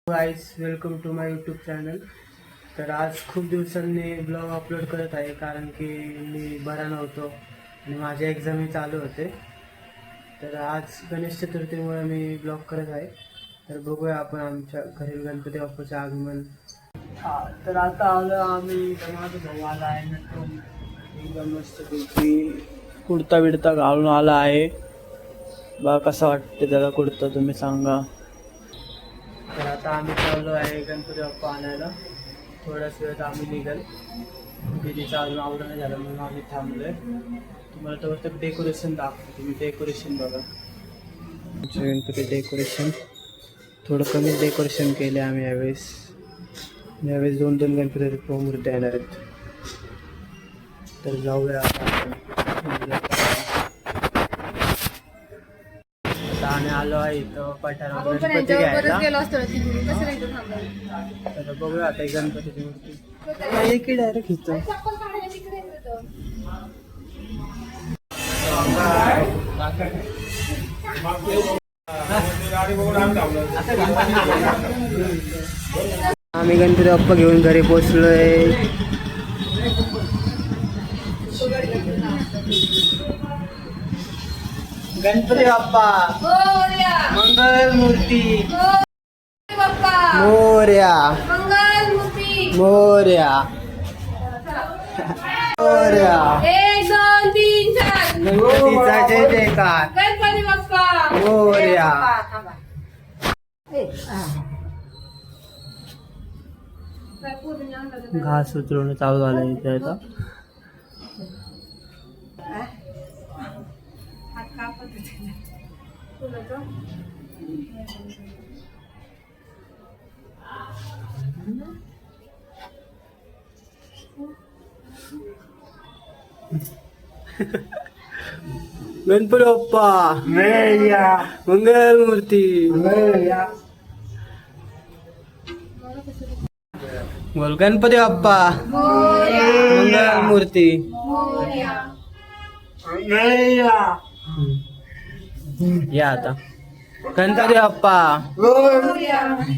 Guys welcome to my YouTube channel. तर आज खूप दिवसांनी ब्लॉग अपलोड करत आहे कारण की मी बरा नव्हतो आणि माझे एक्झामही चालू होते. तर आज गणेश चतुर्थीमुळे मी ब्लॉग करत आहे. तर बघूया आपण आमच्या घरी गणपती बाप्पाचे आगमन. तर आता आलो आम्ही, माझा भाऊ आला आहे ना, एकदम मस्तपैकी कुर्ता बिडता घालून आला आहे. बा कसा वाटते त्याला कुर्ता तुम्ही सांगा. तर आता आम्ही चाललो आहे गणपती बाप्पा आणायला. थोड्याच वेळात आम्ही निघाल. दिदीचं अजून आवडं नाही झालं म्हणून आम्ही थांबलो आहे. तुम्हाला तर फक्त डेकोरेशन दाखवतो. तुम्ही डेकोरेशन बघा. आमच्या गणपती डेकोरेशन थोडं कमी डेकोरेशन केले आम्ही यावेळेस. यावेळेस 2-2 गणपती मूर्ती येणार आहेत. तर जाऊया आता. आम्ही आलो आहे इथं पठारावर गणपती घ्यायला. तर बघूया आता गणपतीची मूर्ती की डायरेक्ट इथं. आम्ही गणपती बाप्पा घेऊन घरी पोचलोय. गणपती बाप्पा मंगल मूर्ती मोरया मोरया मोरया. 1 2 3 4 गणपतीचा जय जयकार. गणपती बाप्पा मोरया. घास उतरवणं चालू झालं इथे आता. गणपती बाप्पा मंगल मूर्ती बोल. गणपती बाप्पा मंगल मूर्ती. या आता. गणपती बाप्पा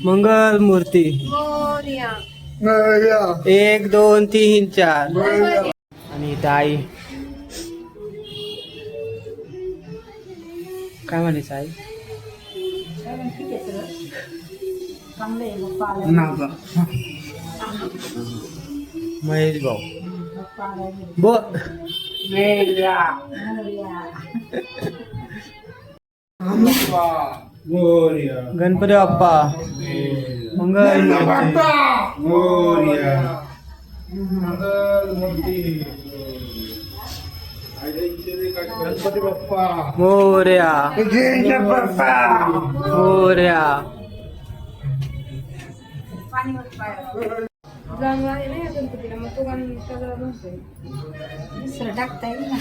मंगल मूर्ती. 1 2 3 4. आणि इथं आई काय म्हणायचं आई. महेश भाऊ बोल. गणपती बाप्पा मंगल गणपती बाप्पा मोरया मोरया. जाणवारी नाही गणपतीला मग तो दुसरं टाकता येईल ना.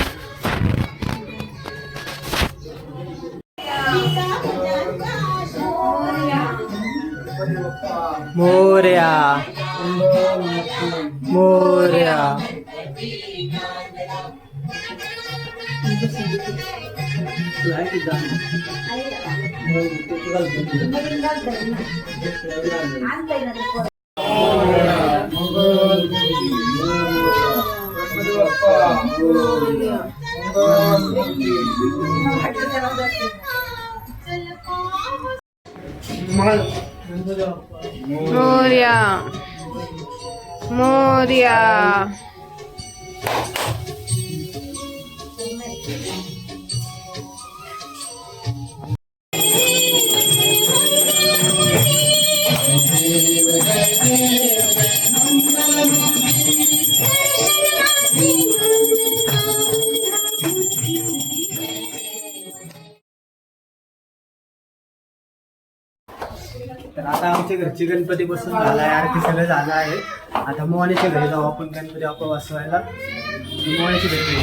मोरया मोरया. मोरया मोरया. तर आता आमच्या घरची गणपती बसून झाला आहे. आरती सगळं झालं आहे. आता मोहनेच्या घरी जाऊ आपण गणपती बाप्पा बसवायला. मोहनेच्या घरी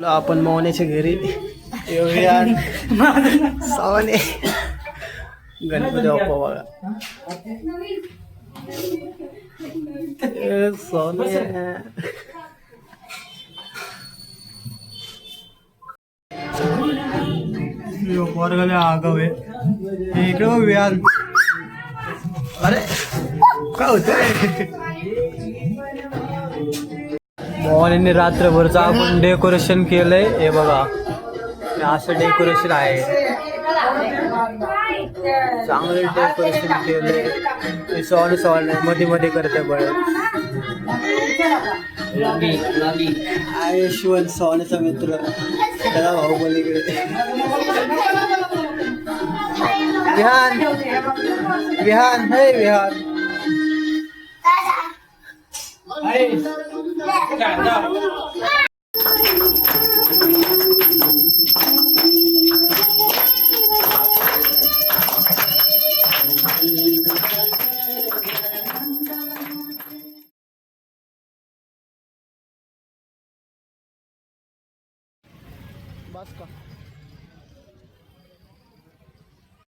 आपण मोहनेच्या घरी येऊया. सावने गणपती बाप्पा बघा. सोने वर्गाने आगाव आहे इकडे व्याज अरे काय होतंय? मोहनने रात्रभरचं आपण डेकोरेशन केलंय. हे बघा, हे असं डेकोरेशन आहे. चांगलं डेकोरेशन केलंय. हे सॉल मध्ये मध्ये करते बळ. यशवंत सोनेचा मित्र त्याला भाऊ पलीकडे. विहान विहान हे विहान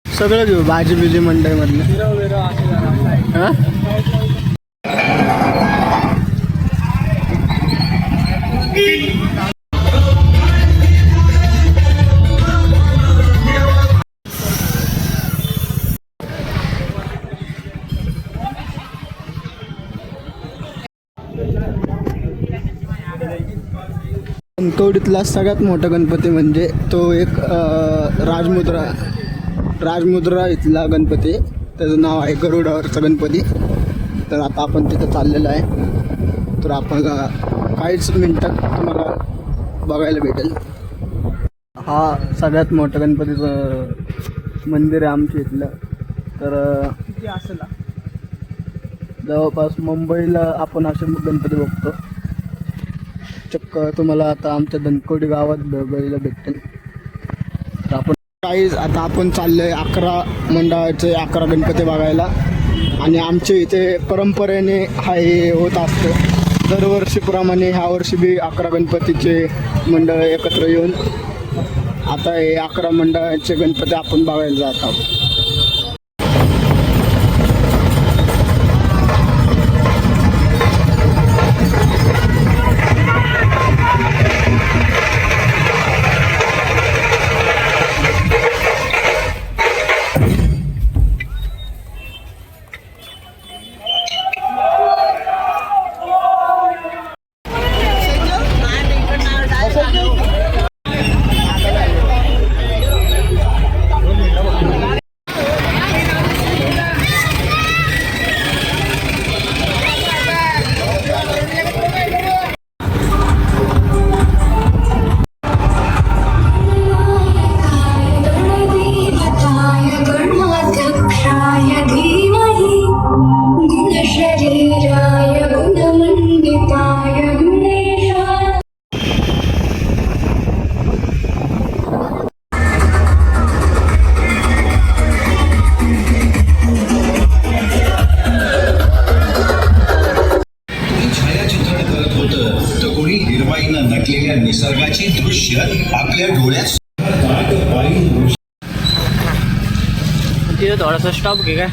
सगळं घेऊ. भाजी बिजी मंडई मधलं. हा? कणकवलीतला सगळ्यात मोठा गणपती म्हणजे तो एक राजमुद्रा इथला गणपती. त्याचं नाव आहे गरुडावरचा गणपती. तर आता आपण तिथं चाललेलं आहे. तर आपण काहीच मिनिटात तुम्हाला बघायला भेटेल. हा सगळ्यात मोठं गणपतीचं मंदिर आहे आमच्या इथलं. तर किती असेल जवळपास मुंबईला आपण असे गणपती बघतो. चक्क तुम्हाला आता आमच्या धनकवडी गावात बघायला भेटेल. तर आपण आता आपण चाललोय 11 मंडळाचे 11 गणपती बघायला. आणि आमच्या इथे परंपरेने हा हे होत असतं. दरवर्षीप्रमाणे ह्या वर्षी बी 11 गणपतीचे मंडळ एकत्र येऊन आता हे 11 मंडळाचे गणपती आपण बघायला जात आहोत. निसर्गाची दृश्य आपल्या डोळ्यात. तिथे थोडासा स्टॉप घे काय.